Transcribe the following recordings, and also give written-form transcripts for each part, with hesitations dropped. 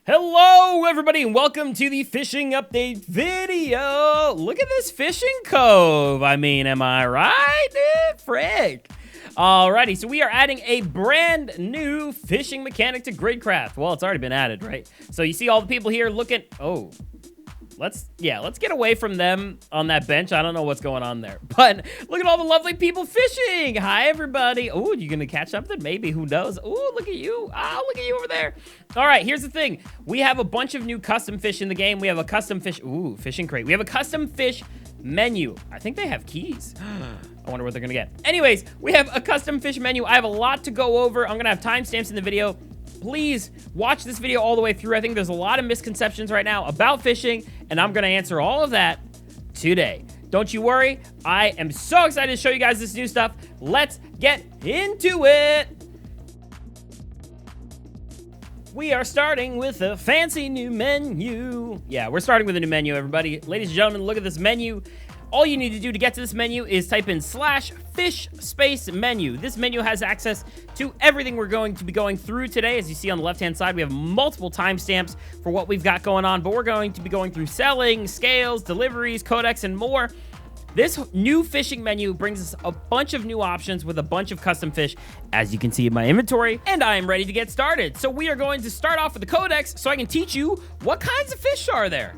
Hello, everybody, and welcome to the fishing update video. Look at this fishing cove. I mean, am I right? Frick. Alrighty, so we are adding a brand new fishing mechanic to Gridcraft. Well, it's already been added, right? So you see all the people here looking. Oh, let's get away from them on that bench. I don't know what's going on there, but look at all the lovely people fishing. Hi, everybody. Oh, you gonna catch something? Maybe, who knows? Oh, look at you. Oh, look at you over there. All right, here's the thing. We have a bunch of new custom fish in the game. We have a custom fish. Ooh, fishing crate. We have a custom fish menu. I think they have keys. I wonder what they're gonna get. Anyways, we have a custom fish menu. I have a lot to go over. I'm gonna have timestamps in the video. Please watch this video all the way through. I think there's a lot of misconceptions right now about fishing, and I'm gonna answer all of that today. Don't you worry. I am so excited to show you guys this new stuff. Let's get into it. We are starting with a fancy new menu. Yeah, we're starting with a new menu, everybody. Ladies and gentlemen, look at this menu. All you need to do to get to this menu is type in /fish_menu. This menu has access to everything we're going to be going through today. As you see on the left-hand side, we have multiple timestamps for what we've got going on, but we're going to be going through selling, scales, deliveries, codex, and more. This new fishing menu brings us a bunch of new options with a bunch of custom fish, as you can see in my inventory, and I am ready to get started. So we are going to start off with the codex so I can teach you what kinds of fish are there.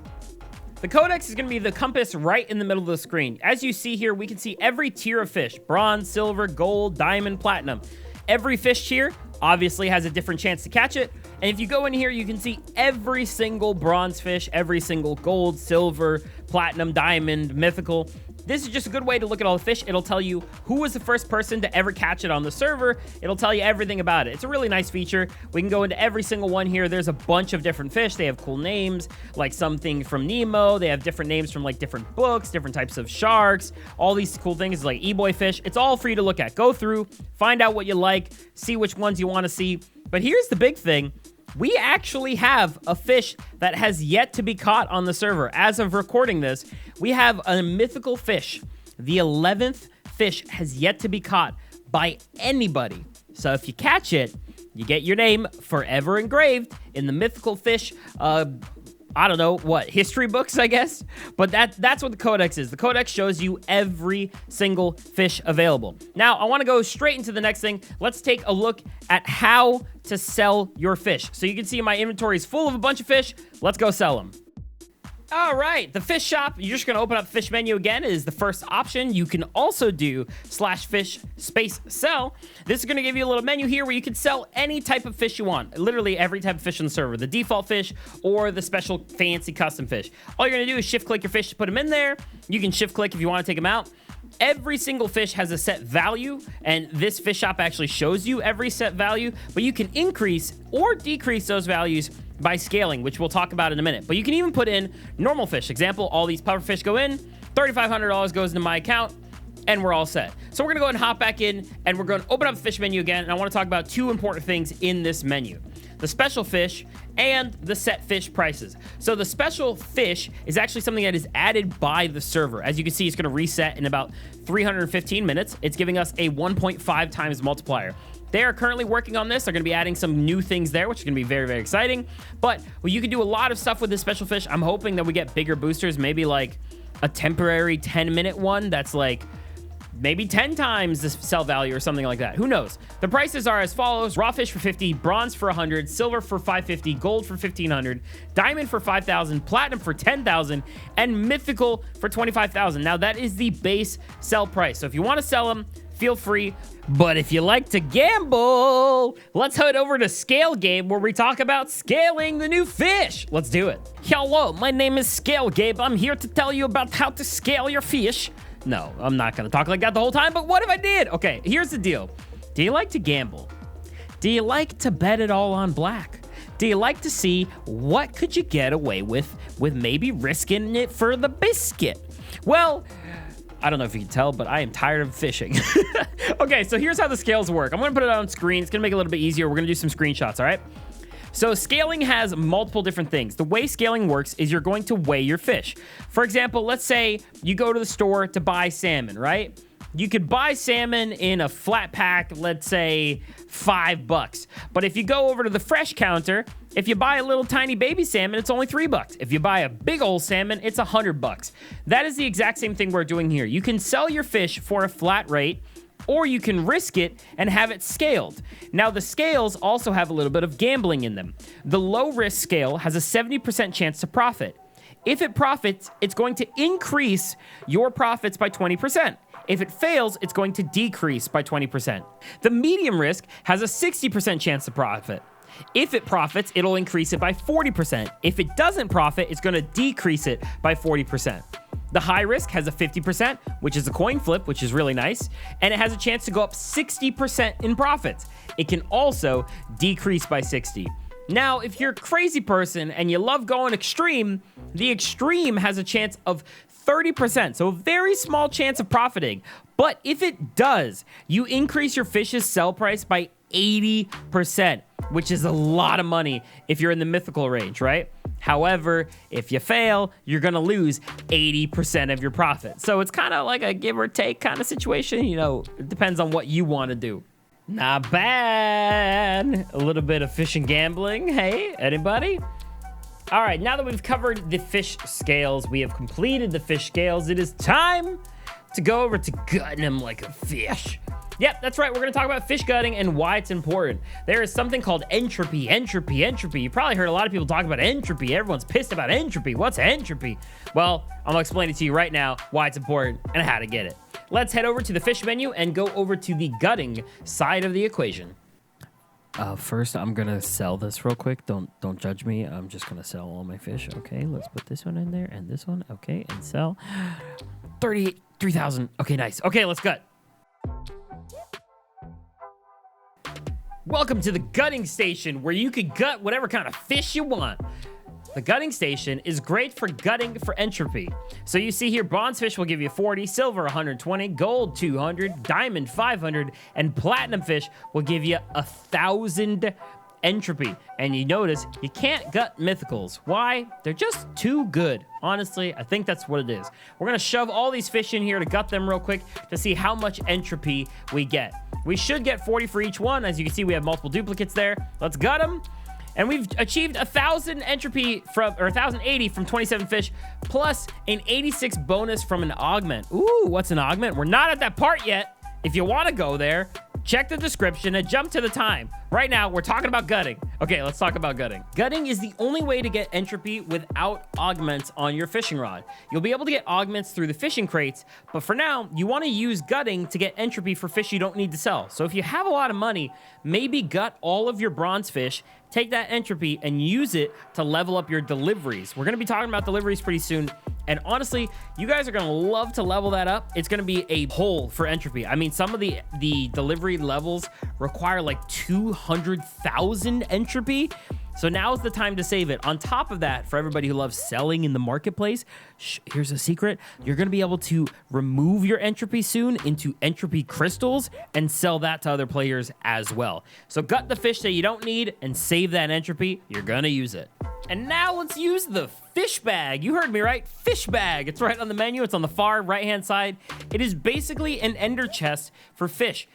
The codex is going to be the compass right in the middle of the screen. As you see here, we can see every tier of fish: bronze, silver, gold, diamond, platinum. Every fish tier obviously has a different chance to catch it. And if you go in here, you can see every single bronze fish, every single gold, silver, platinum, diamond, mythical. This is just a good way to look at all the fish. It'll tell you who was the first person to ever catch it on the server. It'll tell you everything about it. It's a really nice feature. We can go into every single one here. There's a bunch of different fish. They have cool names, like something from Nemo. They have different names from like different books, different types of sharks, all these cool things like e-boy fish. It's all for you to look at. Go through, find out what you like, see which ones you want to see. But here's the big thing. We actually have a fish that has yet to be caught on the server. As of recording this, we have a mythical fish. The 11th fish has yet to be caught by anybody. So if you catch it, you get your name forever engraved in the mythical fish, I don't know, what, history books, I guess? But that's what the codex is. The codex shows you every single fish available. Now, I want to go straight into the next thing. Let's take a look at how to sell your fish. So you can see my inventory is full of a bunch of fish. Let's go sell them. All right, the fish shop, you're just gonna open up the fish menu again, is the first option. You can also do /fish_sell. This is gonna give you a little menu here where you can sell any type of fish you want. Literally every type of fish on the server, the default fish or the special fancy custom fish. All you're gonna do is shift click your fish to put them in there. You can shift click if you wanna take them out. Every single fish has a set value, and this fish shop actually shows you every set value, but you can increase or decrease those values by scaling, which we'll talk about in a minute. But you can even put in normal fish. Example, all these puffer fish go in, $3,500 goes into my account, and we're all set. So we're gonna go ahead and hop back in, and we're gonna open up the fish menu again, and I wanna talk about two important things in this menu: the special fish and the set fish prices. So the special fish is actually something that is added by the server. As you can see, it's gonna reset in about 315 minutes. It's giving us a 1.5 times multiplier. They are currently working on this. They're going to be adding some new things there, which is going to be very, very exciting. But well, you can do a lot of stuff with this special fish. I'm hoping that we get bigger boosters, maybe like a temporary 10-minute one that's like maybe 10 times the sell value or something like that. Who knows? The prices are as follows: raw fish for 50, bronze for 100, silver for 550, gold for 1500, diamond for 5,000, platinum for 10,000, and mythical for 25,000. Now that is the base sell price. So if you want to sell them, feel free. But if you like to gamble, let's head over to Scale Gabe, where we talk about scaling the new fish. Let's do it. Hello, my name is Scale Gabe. I'm here to tell you about how to scale your fish. No, I'm not going to talk like that the whole time, but what if I did? Okay, here's the deal. Do you like to gamble? Do you like to bet it all on black? Do you like to see what could you get away with maybe risking it for the biscuit? Well, I don't know if you can tell, but I am tired of fishing. Okay, so here's how the scales work. I'm gonna put it on screen. It's gonna make it a little bit easier. We're gonna do some screenshots, all right? So scaling has multiple different things. The way scaling works is you're going to weigh your fish. For example, let's say you go to the store to buy salmon, right? you could buy salmon in a flat pack, let's say $5. But if you go over to the fresh counter, if you buy a little tiny baby salmon, it's only $3. If you buy a big old salmon, it's $100. That is the exact same thing we're doing here. You can sell your fish for a flat rate, or you can risk it and have it scaled. Now, the scales also have a little bit of gambling in them. The low-risk scale has a 70% chance to profit. If it profits, it's going to increase your profits by 20%. If it fails, it's going to decrease by 20%. The medium risk has a 60% chance to profit. If it profits, it'll increase it by 40%. If it doesn't profit, it's going to decrease it by 40%. The high risk has a 50%, which is a coin flip, which is really nice, and it has a chance to go up 60% in profits. It can also decrease by 60. Now, if you're a crazy person and you love going extreme, the extreme has a chance of 30%, so a very small chance of profiting. But if it does, you increase your fish's sell price by 80%, which is a lot of money if you're in the mythical range, right? However, if you fail, you're going to lose 80% of your profit. So it's kind of like a give or take kind of situation. You know, it depends on what you want to do. Not bad. A little bit of fishing gambling. Hey, anybody? All right, now that we've covered the fish scales, we have completed the fish scales. It is time to go over to gutting them like a fish. Yep, that's right. We're going to talk about fish gutting and why it's important. There is something called entropy. You probably heard a lot of people talk about entropy. Everyone's pissed about entropy. What's entropy? Well, I'm going to explain it to you right now, why it's important and how to get it. Let's head over to the fish menu and go over to the gutting side of the equation. First, I'm going to sell this real quick. Don't judge me. I'm just going to sell all my fish. Okay, let's put this one in there and this one. Okay, and sell. 33,000. Okay, nice. Okay, let's gut. Welcome to the gutting station, where you can gut whatever kind of fish you want. The gutting station is great for gutting for entropy. So you see here, bronze fish will give you 40, silver 120, gold 200, diamond 500, and platinum fish will give you 1,000 entropy. And you notice you can't gut mythicals. Why? They're just too good. Honestly, I think that's what it is. We're gonna shove all these fish in here to gut them real quick to see how much entropy we get. We should get 40 for each one. As you can see, we have multiple duplicates there. Let's gut them. And we've achieved 1,000 entropy from, or 1,080 from 27 fish, plus an 86 bonus from an augment. Ooh, what's an augment? We're not at that part yet. If you want to go there, check the description and jump to the time. Right now, we're talking about gutting. Okay, let's talk about gutting. Gutting is the only way to get entropy without augments on your fishing rod. You'll be able to get augments through the fishing crates, but for now, you want to use gutting to get entropy for fish you don't need to sell. So if you have a lot of money, maybe gut all of your bronze fish, take that entropy and use it to level up your deliveries. We're going to be talking about deliveries pretty soon. And honestly, you guys are going to love to level that up. It's going to be a hole for entropy. I mean, some of the delivery levels require like 200,000 entropy. So now's the time to save it. On top of that, for everybody who loves selling in the marketplace, here's a secret. You're going to be able to remove your entropy soon into entropy crystals and sell that to other players as well. So gut the fish that you don't need and save that entropy. You're going to use it. And now let's use the fish bag. You heard me right, fish bag. It's right on the menu. It's on the far right-hand side. It is basically an ender chest for fish.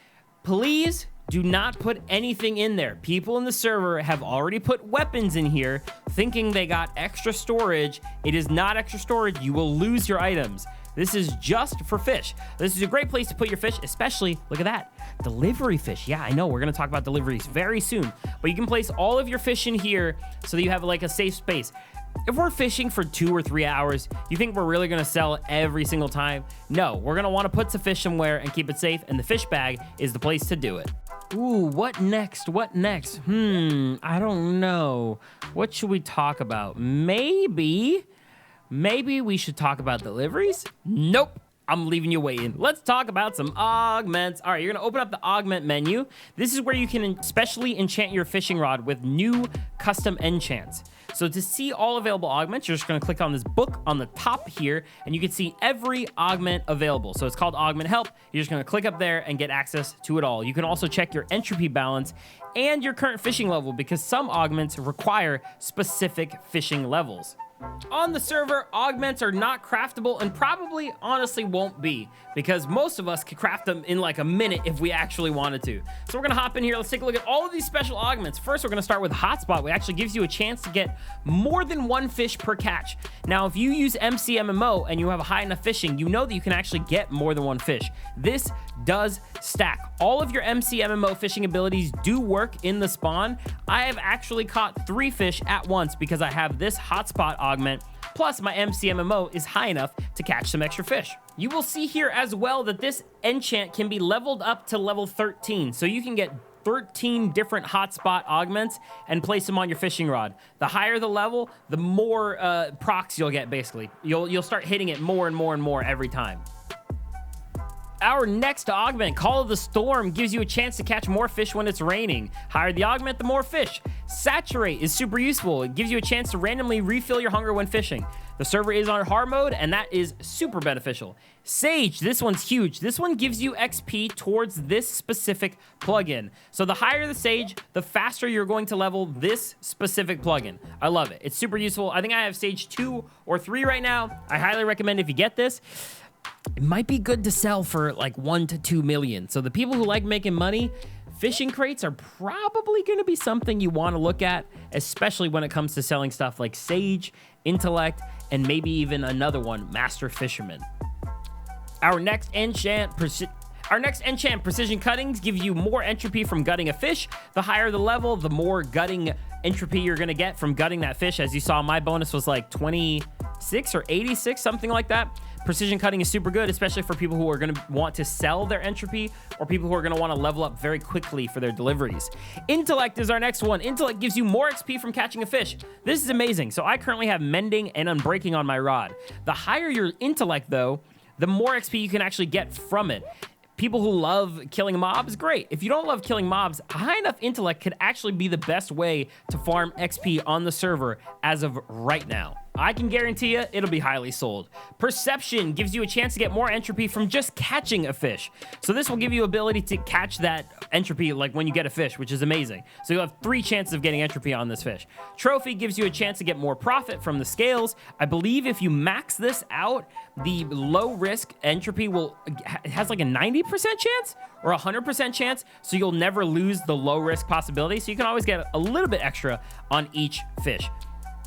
Please do not put anything in there. People in the server have already put weapons in here thinking they got extra storage. It is not extra storage. You will lose your items. This is just for fish. This is a great place to put your fish, especially, look at that, delivery fish. Yeah, I know, we're gonna talk about deliveries very soon, but you can place all of your fish in here so that you have like a safe space. If we're fishing for 2 or 3 hours, you think we're really gonna sell every single time? No, we're gonna wanna put some fish somewhere and keep it safe, and the fish bag is the place to do it. Ooh, what next? What next? I don't know. What should we talk about? Maybe we should talk about deliveries? Nope. I'm leaving you waiting. Let's talk about some augments. All right, you're gonna open up the augment menu. This is where you can specially enchant your fishing rod with new custom enchants. So to see all available augments, you're just gonna click on this book on the top here, and you can see every augment available. So it's called Augment Help. You're just gonna click up there and get access to it all. You can also check your entropy balance and your current fishing level, because some augments require specific fishing levels. On the server, augments are not craftable and probably honestly won't be, because most of us could craft them in like a minute if we actually wanted to. So we're gonna hop in here, let's take a look at all of these special augments. First, we're gonna start with Hotspot, which actually gives you a chance to get more than one fish per catch. Now, if you use MCMMO and you have a high enough fishing, you know that you can actually get more than one fish. This does stack. All of your MCMMO fishing abilities do work in the spawn. I have actually caught 3 fish at once because I have this Hotspot augment, plus my MCMMO is high enough to catch some extra fish. You will see here as well that this enchant can be leveled up to level 13, so you can get 13 different hotspot augments and place them on your fishing rod. The higher the level, the more procs you'll get, basically. You'll start hitting it more and more and more every time. Our next augment, Call of the Storm, gives you a chance to catch more fish when it's raining. Higher the augment, the more fish. Saturate is super useful. It gives you a chance to randomly refill your hunger when fishing. The server is on hard mode, and that is super beneficial. Sage, this one's huge. This one gives you XP towards this specific plugin. So the higher the Sage, the faster you're going to level this specific plugin. I love it. It's super useful. I think I have Sage 2 or 3 right now. I highly recommend if you get this. It might be good to sell for like 1 to 2 million. So the people who like making money, fishing crates are probably going to be something you want to look at, especially when it comes to selling stuff like Sage, Intellect, and maybe even another one, Master Fisherman. Our next enchant, Precision Cuttings, give you more entropy from gutting a fish. The higher the level, the more gutting entropy you're going to get from gutting that fish. As you saw, my bonus was like 26 or 86, something like that. Precision cutting is super good, especially for people who are going to want to sell their entropy or people who are going to want to level up very quickly for their deliveries. Intellect is our next one. Intellect gives you more XP from catching a fish. This is amazing. So I currently have Mending and Unbreaking on my rod. The higher your intellect, though, the more XP you can actually get from it. People who love killing mobs, great. If you don't love killing mobs, high enough intellect could actually be the best way to farm XP on the server as of right now. I can guarantee you it'll be highly sold. Perception gives you a chance to get more entropy from just catching a fish. So this will give you ability to catch that entropy like when you get a fish, which is amazing. So you'll have 3 chances of getting entropy on this fish. Trophy gives you a chance to get more profit from the scales. I believe if you max this out, the low risk entropy it has like a 90% chance or 100% chance. So you'll never lose the low risk possibility. So you can always get a little bit extra on each fish.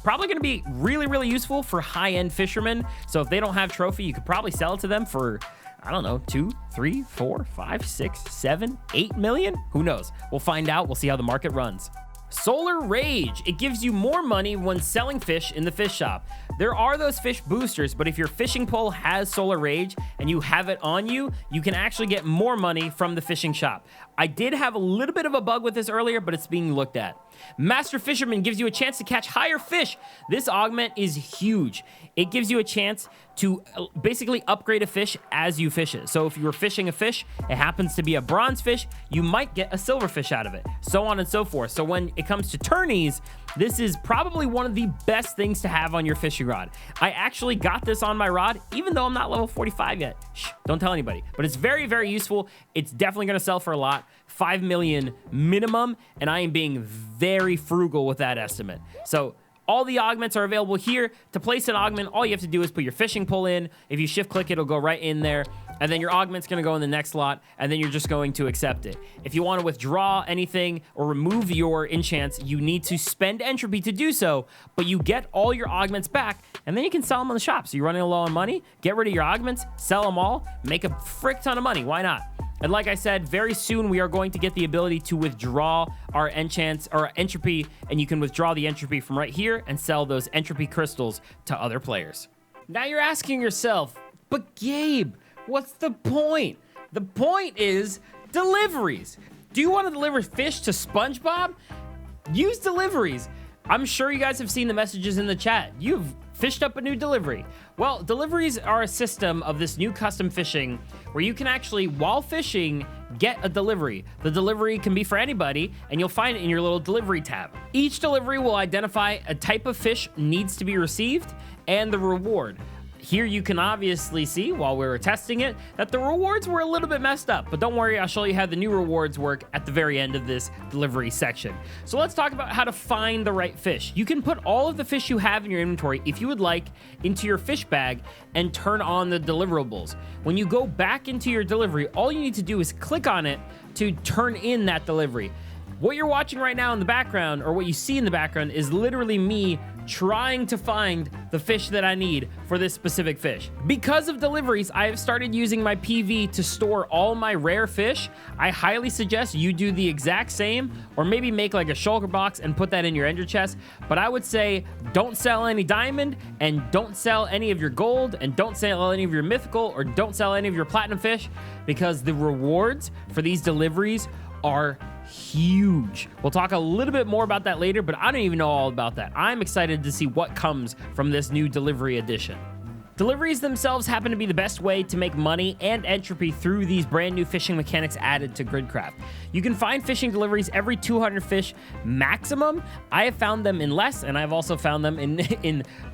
Probably going to be really, really useful for high-end fishermen. So if they don't have trophy, you could probably sell it to them for, I don't know, 2, 3, 4, 5, 6, 7, 8 million? Who knows? We'll find out. We'll see how the market runs. Solar Rage. It gives you more money when selling fish in the fish shop. There are those fish boosters, but if your fishing pole has Solar Rage and you have it on you, you can actually get more money from the fishing shop. I did have a little bit of a bug with this earlier, but it's being looked at. Master Fisherman gives you a chance to catch higher fish. This augment is huge. It gives you a chance to basically upgrade a fish as you fish it. So if you were fishing a fish, it happens to be a bronze fish, you might get a silver fish out of it, so on and so forth. So when it comes to tourneys, this is probably one of the best things to have on your fishing rod. I actually got this on my rod, even though I'm not level 45 yet. Shh, don't tell anybody. But it's very, very useful. It's definitely going to sell for a lot. 5 million minimum, and I am being very frugal with that estimate. So all the augments are available here. To place an augment, all you have to do is put your fishing pole in. If you shift click, it'll go right in there. And then your augment's going to go in the next slot, and then you're just going to accept it. If you want to withdraw anything or remove your enchants, you need to spend entropy to do so, but you get all your augments back, and then you can sell them on the shop. So you're running low on money, get rid of your augments, sell them all, make a frick ton of money. Why not? And like I said, very soon we are going to get the ability to withdraw our enchants or entropy, and you can withdraw the entropy from right here and sell those entropy crystals to other players. Now you're asking yourself, but Gabe, what's the point? The point is deliveries. Do you want to deliver fish to SpongeBob? Use Deliveries. I'm sure you guys have seen the messages in the chat. You've fished up a new delivery. Well, Deliveries are a system of this new custom fishing where you can actually, while fishing, get a delivery. The delivery can be for anybody, and you'll find it in your little delivery tab. Each delivery will identify a type of fish needs to be received and the reward. Here you can obviously see, while we were testing it, that the rewards were a little bit messed up. But don't worry, I'll show you how the new rewards work at the very end of this delivery section. So let's talk about how to find the right fish. You can put all of the fish you have in your inventory, if you would like, into your fish bag and turn on the deliverables. When you go back into your delivery, all you need to do is click on it to turn in that delivery. What you're watching right now in the background, or what you see in the background, is literally me trying to find the fish that I need for this specific fish. Because of deliveries, I have started using my PV to store all my rare fish. I highly suggest you do the exact same, or maybe make like a shulker box and put that in your ender chest. But I would say don't sell any diamond, and don't sell any of your gold, and don't sell any of your mythical, or don't sell any of your platinum fish, because the rewards for these deliveries are huge. We'll talk a little bit more about that later, but I don't even know all about that. I'm excited to see what comes from this new delivery edition. Deliveries themselves happen to be the best way to make money and entropy through these brand new fishing mechanics added to Gridcraft. You can find fishing deliveries every 200 fish maximum. I have found them in less, and I've also found them in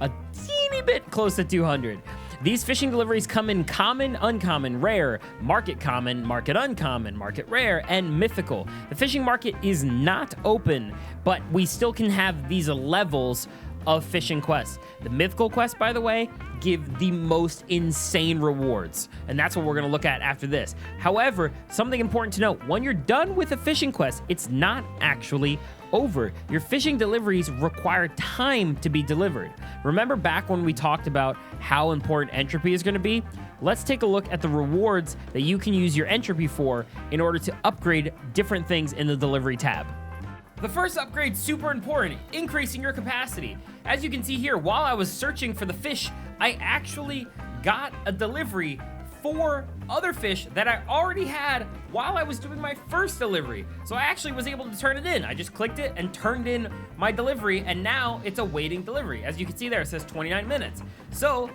a teeny bit close to 200. These fishing deliveries come in common, uncommon, rare, market common, market uncommon, market rare, and mythical. The fishing market is not open, but we still can have these levels of fishing quests. The mythical quests, by the way, give the most insane rewards, and that's what we're going to look at after this. However, something important to note, when you're done with a fishing quest, it's not actually over. Your fishing deliveries require time to be delivered. Remember back when we talked about how important entropy is going to be? Let's take a look at the rewards that you can use your entropy for in order to upgrade different things in the delivery tab. The first upgrade is super important, increasing your capacity. As you can see here, while I was searching for the fish, I actually got a delivery for other fish that I already had while I was doing my first delivery. So I actually was able to turn it in. I just clicked it and turned in my delivery, and now it's awaiting delivery. As you can see there, it says 29 minutes. So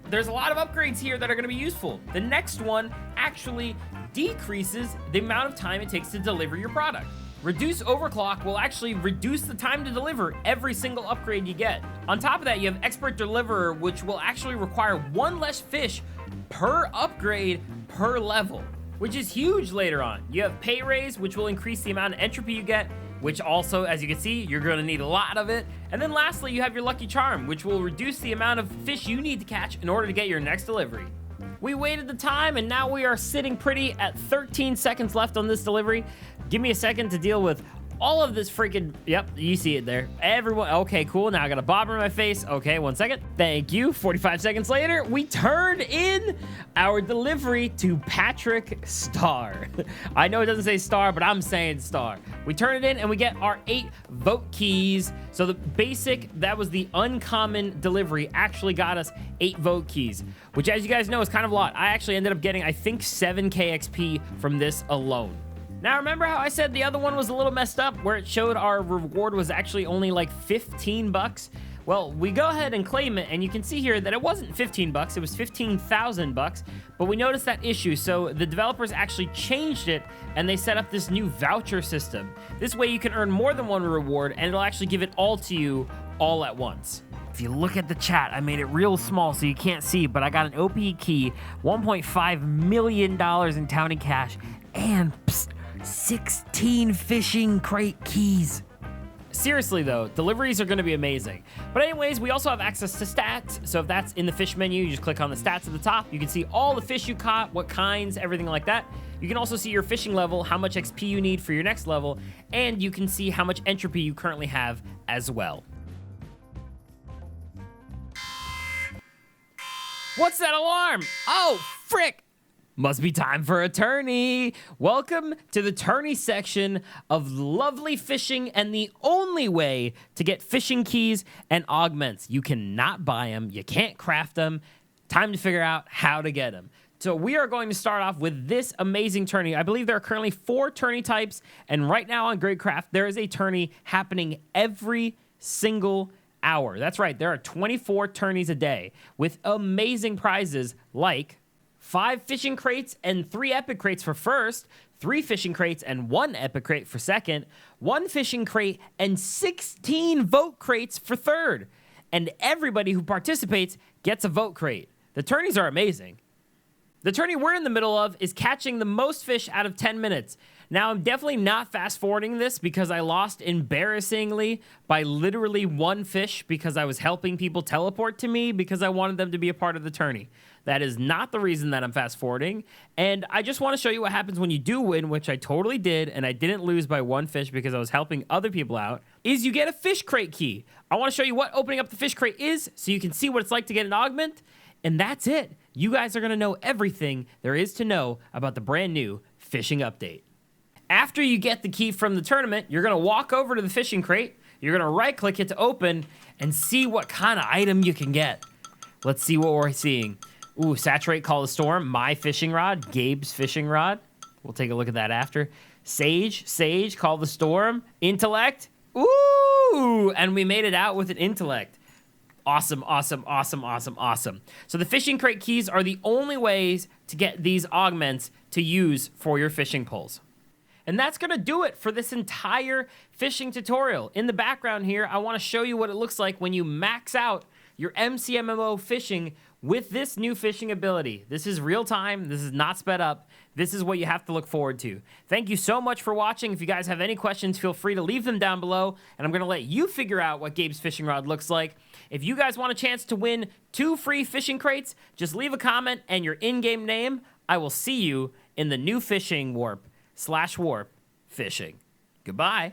there's a lot of upgrades here that are going to be useful. The next one actually decreases the amount of time it takes to deliver your product. Reduce overclock will actually reduce the time to deliver every single upgrade you get. On top of that, you have Expert Deliverer, which will actually require one less fish per upgrade per level, which is huge later on. You have Pay Raise, which will increase the amount of entropy you get, which also, as you can see, you're going to need a lot of it. And then lastly, you have your Lucky Charm, which will reduce the amount of fish you need to catch in order to get your next delivery. We waited the time, and now we are sitting pretty at 13 seconds left on this delivery. Give me a second to deal with all of this freaking, yep, you see it there. Everyone, okay, cool. Now I got a bobber in my face. Okay, 1 second. Thank you. 45 seconds later, we turned in our delivery to Patrick Star. I know it doesn't say star, but I'm saying star. We turn it in and we get our 8 vote keys. So the basic, that was the uncommon delivery, actually got us 8 vote keys, which, as you guys know, is kind of a lot. I actually ended up getting, I think, 7k XP from this alone. Now, remember how I said the other one was a little messed up, where it showed our reward was actually only like 15 bucks? Well, we go ahead and claim it, and you can see here that it wasn't 15 bucks, it was 15,000 bucks, but we noticed that issue, so the developers actually changed it, and they set up this new voucher system. This way you can earn more than one reward, and it'll actually give it all to you all at once. If you look at the chat, I made it real small so you can't see, but I got an OP key, $1.5 million in Towny cash, and 16 fishing crate keys. Seriously though, deliveries are going to be amazing. But anyways, we also have access to stats. So if that's in the fish menu, you just click on the stats at the top. You can see all the fish you caught, what kinds, everything like that. You can also see your fishing level, how much XP you need for your next level, and you can see how much entropy you currently have as well. What's that alarm? Oh, frick! Must be time for a tourney. Welcome to the tourney section of lovely fishing, and the only way to get fishing keys and augments. You cannot buy them. You can't craft them. Time to figure out how to get them. So we are going to start off with this amazing tourney. I believe there are currently 4 tourney types, and right now on Gridcraft, there is a tourney happening every single hour. That's right. There are 24 tourneys a day with amazing prizes like 5 fishing crates and 3 epic crates for first, 3 fishing crates and 1 epic crate for second, 1 fishing crate and 16 vote crates for third. and everybody who participates gets a vote crate. The tourneys are amazing. The tourney we're in the middle of is catching the most fish out of 10 minutes. Now, I'm definitely not fast forwarding this because I lost embarrassingly by literally one fish because I was helping people teleport to me because I wanted them to be a part of the tourney. That is not the reason that I'm fast forwarding. And I just want to show you what happens when you do win, which I totally did, and I didn't lose by one fish because I was helping other people out, is you get a fish crate key. I want to show you what opening up the fish crate is so you can see what it's like to get an augment. And that's it. You guys are going to know everything there is to know about the brand new fishing update. After you get the key from the tournament, you're going to walk over to the fishing crate. You're going to right-click it to open and see what kind of item you can get. Let's see what we're seeing. Ooh, Saturate Call the Storm, my fishing rod, Gabe's fishing rod. We'll take a look at that after. Sage, Call the Storm, Intellect. Ooh, and we made it out with an Intellect. Awesome. So the fishing crate keys are the only ways to get these augments to use for your fishing poles. And that's going to do it for this entire fishing tutorial. In the background here, I want to show you what it looks like when you max out your MCMMO fishing with this new fishing ability. This is real time. This is not sped up. This is what you have to look forward to. Thank you so much for watching. If you guys have any questions, feel free to leave them down below, and I'm going to let you figure out what Gabe's fishing rod looks like. If you guys want a chance to win 2 free fishing crates, just leave a comment and your in-game name. I will see you in the new fishing warp/warp fishing. Goodbye.